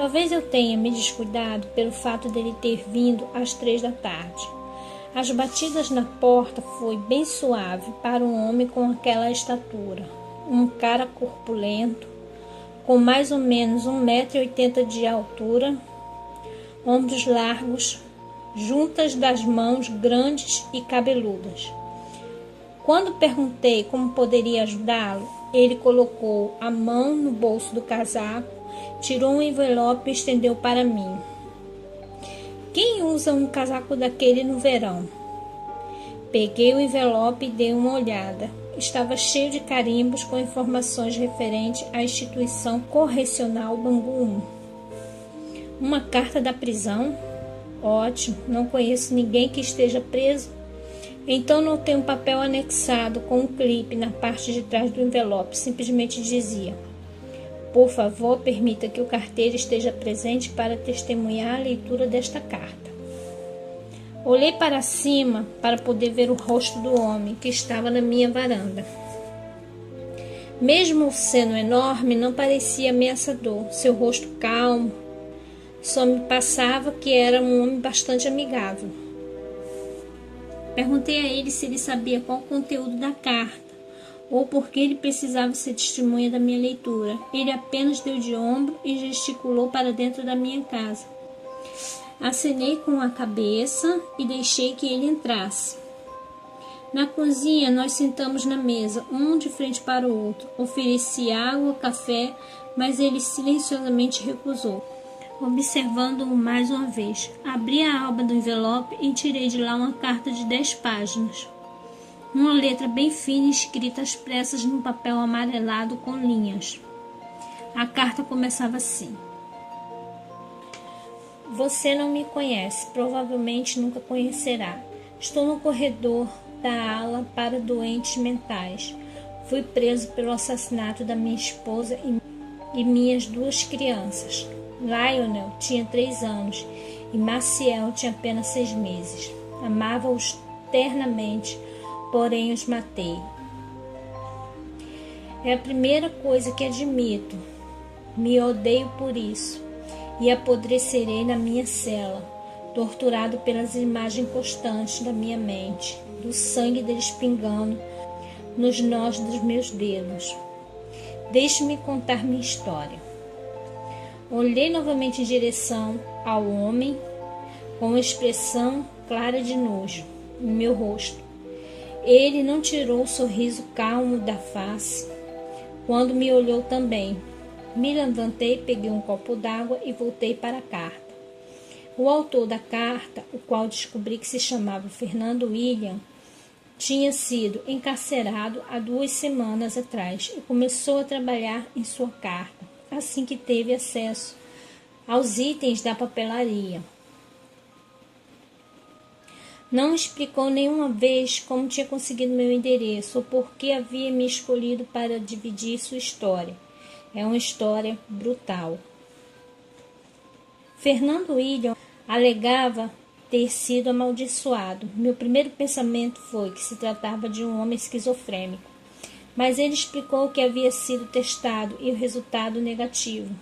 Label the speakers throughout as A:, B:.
A: Talvez eu tenha me descuidado pelo fato dele ter vindo às 3 da tarde. As batidas na porta foi bem suave para um homem com aquela estatura. Um cara corpulento, com mais ou menos 1,80 m de altura, ombros largos, juntas das mãos grandes e cabeludas. Quando perguntei como poderia ajudá-lo, ele colocou a mão no bolso do casaco, tirou um envelope e estendeu para mim. Quem usa um casaco daquele no verão? Peguei o envelope e dei uma olhada. Estava cheio de carimbos com informações referentes à instituição correcional Bangu 1. Uma carta da prisão? Ótimo, não conheço ninguém que esteja preso. Então notei um papel anexado com um clipe na parte de trás do envelope. Simplesmente dizia: por favor, permita que o carteiro esteja presente para testemunhar a leitura desta carta. Olhei para cima para poder ver o rosto do homem que estava na minha varanda. Mesmo sendo enorme, não parecia ameaçador. Seu rosto calmo só me passava que era um homem bastante amigável. Perguntei a ele se ele sabia qual o conteúdo da carta ou por que ele precisava ser testemunha da minha leitura. Ele apenas deu de ombro e gesticulou para dentro da minha casa. Acenei com a cabeça e deixei que ele entrasse. Na cozinha, nós sentamos na mesa, um de frente para o outro. Ofereci água, café, mas ele silenciosamente recusou. Observando-o mais uma vez, abri a aba do envelope e tirei de lá uma carta de 10 páginas. Uma letra bem fina escrita às pressas num papel amarelado com linhas. A carta começava assim: você não me conhece, provavelmente nunca conhecerá. Estou no corredor da ala para doentes mentais. Fui preso pelo assassinato da minha esposa e minhas 2 crianças. Lionel tinha 3 anos e Maciel tinha apenas 6 meses. Amava-os ternamente, porém os matei. É a primeira coisa que admito. Me odeio por isso e apodrecerei na minha cela, torturado pelas imagens constantes da minha mente, do sangue deles pingando nos nós dos meus dedos. Deixe-me contar minha história. Olhei novamente em direção ao homem, com uma expressão clara de nojo no meu rosto. Ele não tirou o sorriso calmo da face quando me olhou também. Me levantei, peguei um copo d'água e voltei para a carta. O autor da carta, o qual descobri que se chamava Fernando William, tinha sido encarcerado há 2 semanas atrás e começou a trabalhar em sua carta assim que teve acesso aos itens da papelaria. Não explicou nenhuma vez como tinha conseguido meu endereço ou por que havia me escolhido para dividir sua história. É uma história brutal. Fernando William alegava ter sido amaldiçoado. Meu primeiro pensamento foi que se tratava de um homem esquizofrênico, mas ele explicou que havia sido testado e o resultado negativo.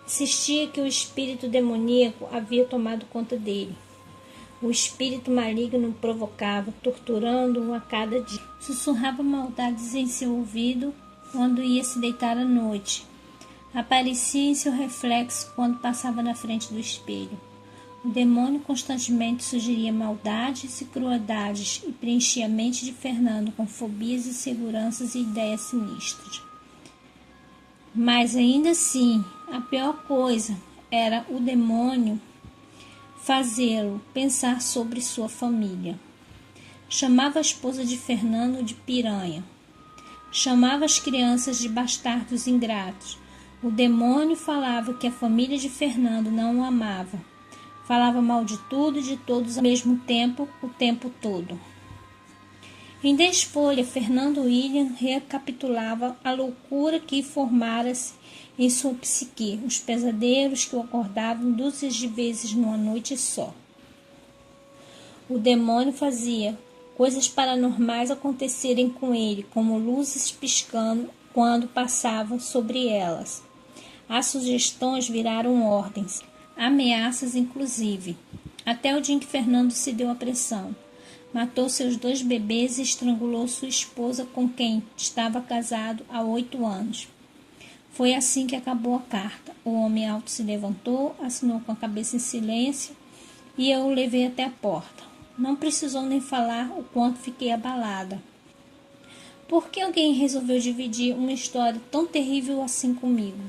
A: Insistia que o espírito demoníaco havia tomado conta dele. O espírito maligno o provocava, torturando-o a cada dia. Sussurrava maldades em seu ouvido quando ia se deitar à noite. Aparecia em seu reflexo quando passava na frente do espelho. O demônio constantemente sugeria maldades e crueldades e preenchia a mente de Fernando com fobias, inseguranças e ideias sinistras. Mas ainda assim, a pior coisa era o demônio fazê-lo pensar sobre sua família. Chamava a esposa de Fernando de piranha. Chamava as crianças de bastardos ingratos. O demônio falava que a família de Fernando não o amava. Falava mal de tudo e de todos ao mesmo tempo, o tempo todo. Em desfolha, Fernando William recapitulava a loucura que formara-se em sua psique, os pesadelos que o acordavam dúzias de vezes numa noite só. O demônio fazia coisas paranormais acontecerem com ele, como luzes piscando quando passava sobre elas. As sugestões viraram ordens, ameaças inclusive, até o dia em que Fernando cedeu à pressão. Matou seus 2 bebês e estrangulou sua esposa, com quem estava casado há 8 anos. Foi assim que acabou a carta. O homem alto se levantou, assinou com a cabeça em silêncio e eu o levei até a porta. Não precisou nem falar o quanto fiquei abalada. Por que alguém resolveu dividir uma história tão terrível assim comigo?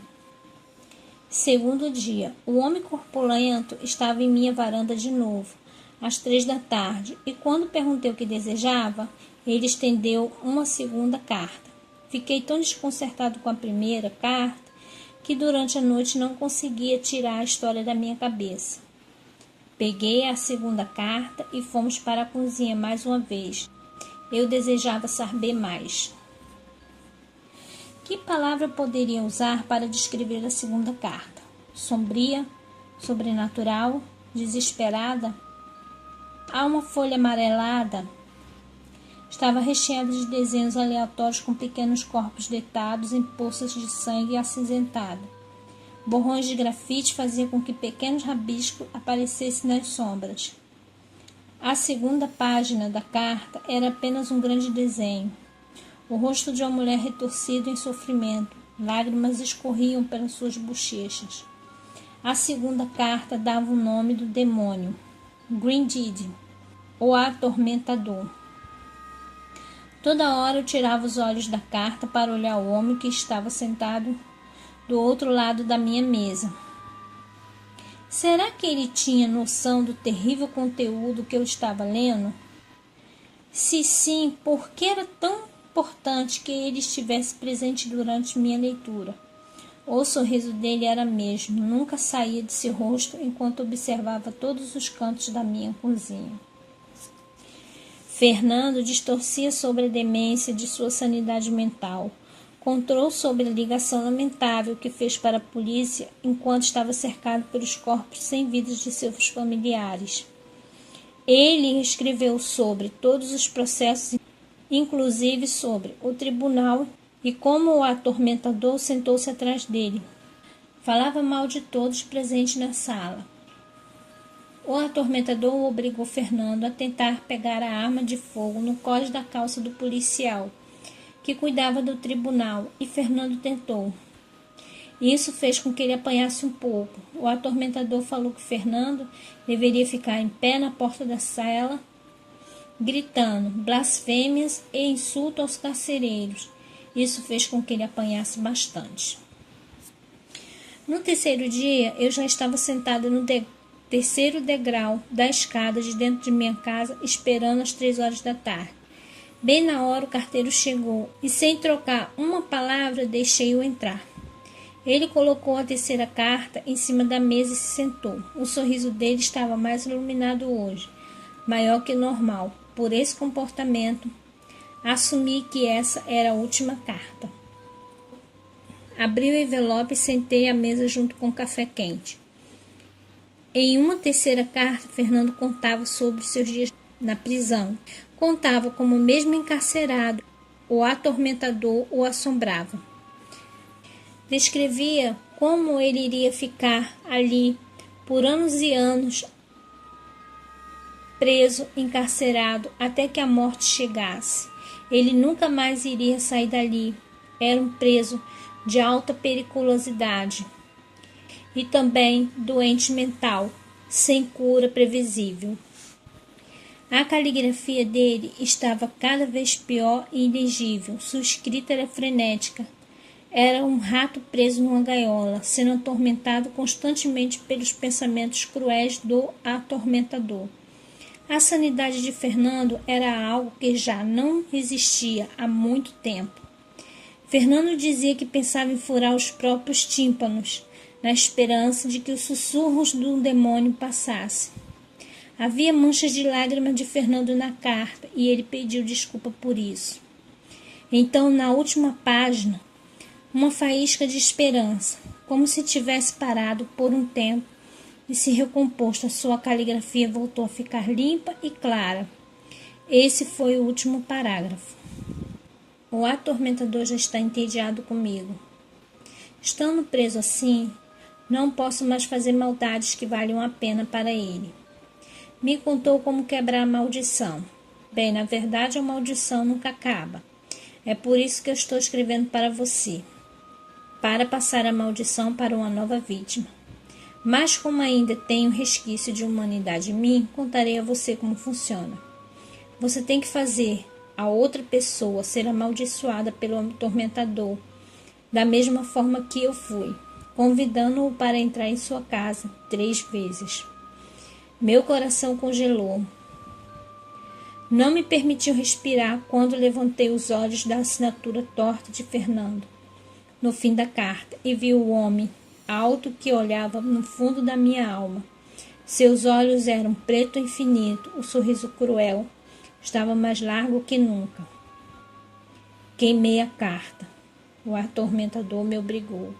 A: Segundo dia, o homem corpulento estava em minha varanda de novo, às 3 da tarde, e quando perguntei o que desejava, ele estendeu uma segunda carta. Fiquei tão desconcertado com a primeira carta que durante a noite não conseguia tirar a história da minha cabeça. Peguei a segunda carta e fomos para a cozinha mais uma vez. Eu desejava saber mais. Que palavra poderia usar para descrever a segunda carta? Sombria? Sobrenatural? Desesperada? Há uma folha amarelada. Estava recheada de desenhos aleatórios com pequenos corpos deitados em poças de sangue acinzentada. Borrões de grafite faziam com que pequenos rabiscos aparecessem nas sombras. A segunda página da carta era apenas um grande desenho. O rosto de uma mulher retorcido em sofrimento. Lágrimas escorriam pelas suas bochechas. A segunda carta dava o nome do demônio. Grindid, o atormentador. Toda hora eu tirava os olhos da carta para olhar o homem que estava sentado do outro lado da minha mesa. Será que ele tinha noção do terrível conteúdo que eu estava lendo? Se sim, por que era tão importante que ele estivesse presente durante minha leitura? O sorriso dele era mesmo, nunca saía de seu rosto enquanto observava todos os cantos da minha cozinha. Fernando distorcia sobre a demência de sua sanidade mental. Contou sobre a ligação lamentável que fez para a polícia enquanto estava cercado pelos corpos sem vida de seus familiares. Ele escreveu sobre todos os processos, inclusive sobre o tribunal, e como o atormentador sentou-se atrás dele. Falava mal de todos presentes na sala. O atormentador obrigou Fernando a tentar pegar a arma de fogo no cós da calça do policial, que cuidava do tribunal, e Fernando tentou. Isso fez com que ele apanhasse um pouco. O atormentador falou que Fernando deveria ficar em pé na porta da cela, gritando blasfêmias e insulto aos carcereiros. Isso fez com que ele apanhasse bastante. No terceiro dia, eu já estava sentada no terceiro degrau da escada de dentro de minha casa, esperando às 3 horas da tarde. Bem na hora o carteiro chegou e, sem trocar uma palavra, deixei-o entrar. Ele colocou a terceira carta em cima da mesa e se sentou. O sorriso dele estava mais iluminado hoje, maior que normal. Por esse comportamento, assumi que essa era a última carta. Abri o envelope e sentei à mesa junto com o café quente. Em uma terceira carta, Fernando contava sobre seus dias na prisão. Contava como, mesmo encarcerado, o atormentador o assombrava. Descrevia como ele iria ficar ali por anos e anos, preso, encarcerado, até que a morte chegasse. Ele nunca mais iria sair dali. Era um preso de alta periculosidade e também doente mental, sem cura previsível. A caligrafia dele estava cada vez pior e ilegível. Sua escrita era frenética. Era um rato preso numa gaiola, sendo atormentado constantemente pelos pensamentos cruéis do atormentador. A sanidade de Fernando era algo que já não existia há muito tempo. Fernando dizia que pensava em furar os próprios tímpanos, na esperança de que os sussurros do demônio passassem. Havia manchas de lágrimas de Fernando na carta e ele pediu desculpa por isso. Então, na última página, uma faísca de esperança, como se tivesse parado por um tempo e se recomposto, a sua caligrafia voltou a ficar limpa e clara. Esse foi o último parágrafo. O atormentador já está entediado comigo. Estando preso assim, não posso mais fazer maldades que valham a pena para ele. Me contou como quebrar a maldição. Bem, na verdade, a maldição nunca acaba. É por isso que eu estou escrevendo para você, para passar a maldição para uma nova vítima. Mas como ainda tenho resquício de humanidade em mim, contarei a você como funciona. Você tem que fazer a outra pessoa ser amaldiçoada pelo atormentador, da mesma forma que eu fui, convidando-o para entrar em sua casa 3 vezes. Meu coração congelou. Não me permitiu respirar quando levantei os olhos da assinatura torta de Fernando no fim da carta e vi o homem alto que olhava no fundo da minha alma. Seus olhos eram preto infinito, o sorriso cruel estava mais largo que nunca. Queimei a carta. O atormentador me obrigou.